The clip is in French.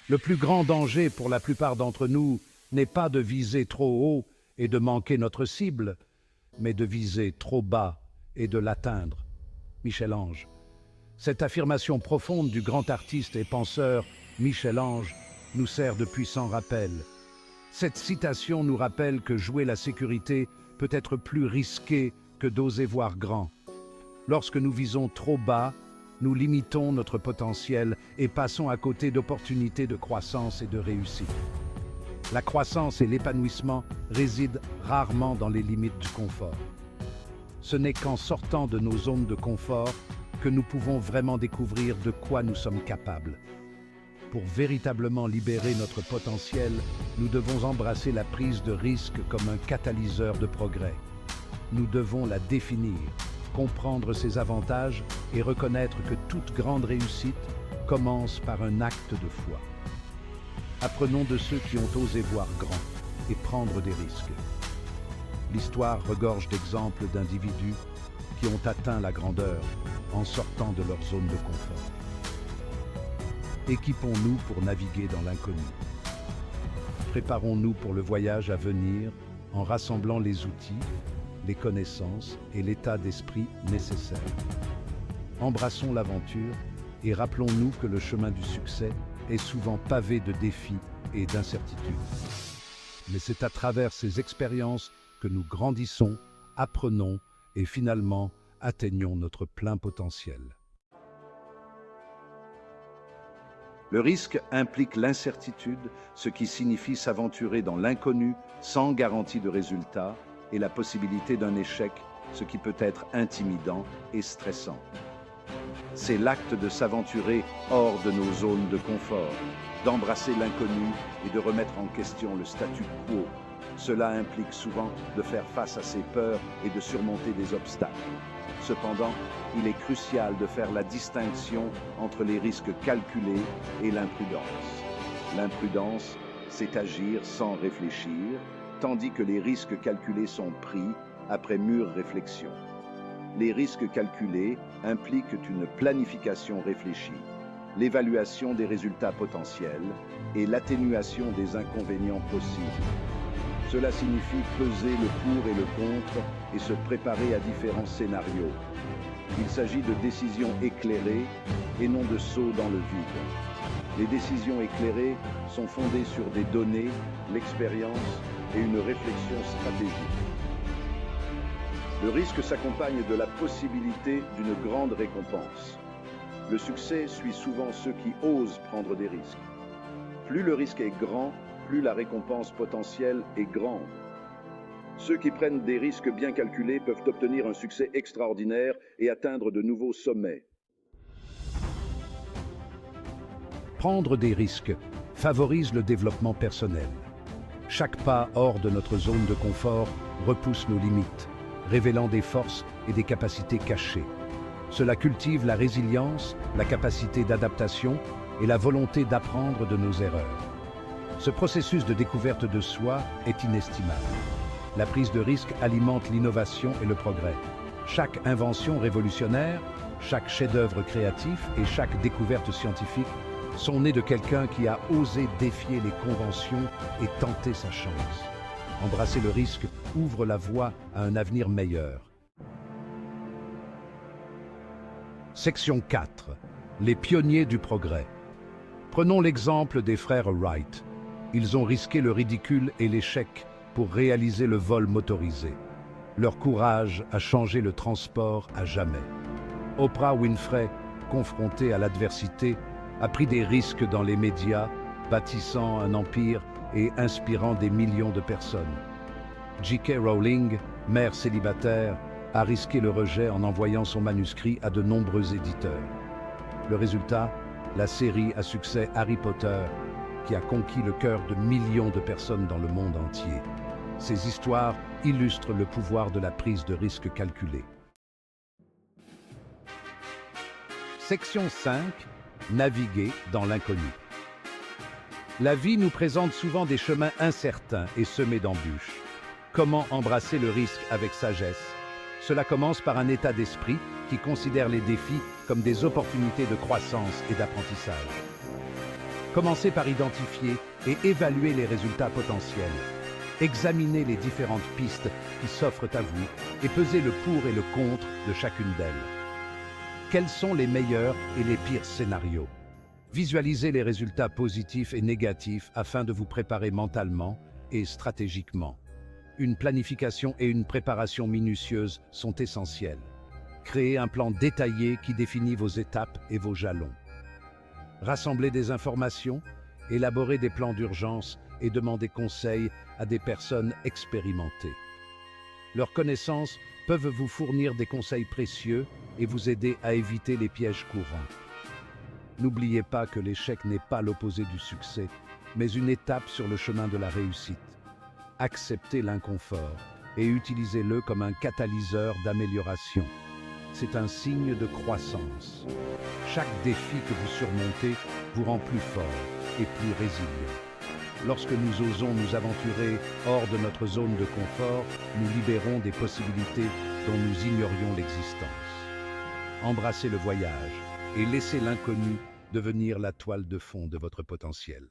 Le plus grand danger pour la plupart d'entre nous n'est pas de viser trop haut et de manquer notre cible, mais de viser trop bas et de l'atteindre. Michel-Ange. Cette affirmation profonde du grand artiste et penseur Michel-Ange nous sert de puissant rappel. Cette citation nous rappelle que jouer la sécurité peut être plus risqué que d'oser voir grand. Lorsque nous visons trop bas, nous limitons notre potentiel et passons à côté d'opportunités de croissance et de réussite. La croissance et l'épanouissement résident rarement dans les limites du confort. Ce n'est qu'en sortant de nos zones de confort que nous pouvons vraiment découvrir de quoi nous sommes capables. Pour véritablement libérer notre potentiel, nous devons embrasser la prise de risque comme un catalyseur de progrès. Nous devons la définir, comprendre ses avantages et reconnaître que toute grande réussite commence par un acte de foi. Apprenons de ceux qui ont osé voir grand et prendre des risques. L'histoire regorge d'exemples d'individus qui ont atteint la grandeur en sortant de leur zone de confort. Équipons-nous pour naviguer dans l'inconnu. Préparons-nous pour le voyage à venir en rassemblant les outils, les connaissances et l'état d'esprit nécessaires. Embrassons l'aventure et rappelons-nous que le chemin du succès est souvent pavé de défis et d'incertitudes. Mais c'est à travers ces expériences que nous grandissons, apprenons et finalement atteignons notre plein potentiel. Le risque implique l'incertitude, ce qui signifie s'aventurer dans l'inconnu sans garantie de résultat et la possibilité d'un échec, ce qui peut être intimidant et stressant. C'est l'acte de s'aventurer hors de nos zones de confort, d'embrasser l'inconnu et de remettre en question le statu quo. Cela implique souvent de faire face à ses peurs et de surmonter des obstacles. Cependant, il est crucial de faire la distinction entre les risques calculés et l'imprudence. L'imprudence, c'est agir sans réfléchir, tandis que les risques calculés sont pris après mûre réflexion. Les risques calculés impliquent une planification réfléchie, l'évaluation des résultats potentiels et l'atténuation des inconvénients possibles. Cela signifie peser le pour et le contre et se préparer à différents scénarios. Il s'agit de décisions éclairées et non de sauts dans le vide. Les décisions éclairées sont fondées sur des données, l'expérience et une réflexion stratégique. Le risque s'accompagne de la possibilité d'une grande récompense. Le succès suit souvent ceux qui osent prendre des risques. Plus le risque est grand, plus la récompense potentielle est grande. Ceux qui prennent des risques bien calculés peuvent obtenir un succès extraordinaire et atteindre de nouveaux sommets. Prendre des risques favorise le développement personnel. Chaque pas hors de notre zone de confort repousse nos limites, révélant des forces et des capacités cachées. Cela cultive la résilience, la capacité d'adaptation et la volonté d'apprendre de nos erreurs. Ce processus de découverte de soi est inestimable. La prise de risque alimente l'innovation et le progrès. Chaque invention révolutionnaire, chaque chef-d'œuvre créatif et chaque découverte scientifique sont nés de quelqu'un qui a osé défier les conventions et tenter sa chance. Embrasser le risque ouvre la voie à un avenir meilleur. Section 4. Les pionniers du progrès. Prenons l'exemple des frères Wright. Ils ont risqué le ridicule et l'échec pour réaliser le vol motorisé. Leur courage a changé le transport à jamais. Oprah Winfrey, confrontée à l'adversité, a pris des risques dans les médias, bâtissant un empire et inspirant des millions de personnes. J.K. Rowling, mère célibataire, a risqué le rejet en envoyant son manuscrit à de nombreux éditeurs. Le résultat, la série à succès Harry Potter, qui a conquis le cœur de millions de personnes dans le monde entier. Ces histoires illustrent le pouvoir de la prise de risque calculée. Section 5. Naviguer dans l'inconnu. La vie nous présente souvent des chemins incertains et semés d'embûches. Comment embrasser le risque avec sagesse? Cela commence par un état d'esprit qui considère les défis comme des opportunités de croissance et d'apprentissage. Commencez par identifier et évaluer les résultats potentiels. Examinez les différentes pistes qui s'offrent à vous et pesez le pour et le contre de chacune d'elles. Quels sont les meilleurs et les pires scénarios? Visualisez les résultats positifs et négatifs afin de vous préparer mentalement et stratégiquement. Une planification et une préparation minutieuse sont essentielles. Créez un plan détaillé qui définit vos étapes et vos jalons. Rassemblez des informations, élaborez des plans d'urgence et demandez conseil à des personnes expérimentées. Leurs connaissances peuvent vous fournir des conseils précieux et vous aider à éviter les pièges courants. N'oubliez pas que l'échec n'est pas l'opposé du succès, mais une étape sur le chemin de la réussite. Acceptez l'inconfort et utilisez-le comme un catalyseur d'amélioration. C'est un signe de croissance. Chaque défi que vous surmontez vous rend plus fort et plus résilient. Lorsque nous osons nous aventurer hors de notre zone de confort, nous libérons des possibilités dont nous ignorions l'existence. Embrassez le voyage et laissez l'inconnu devenir la toile de fond de votre potentiel.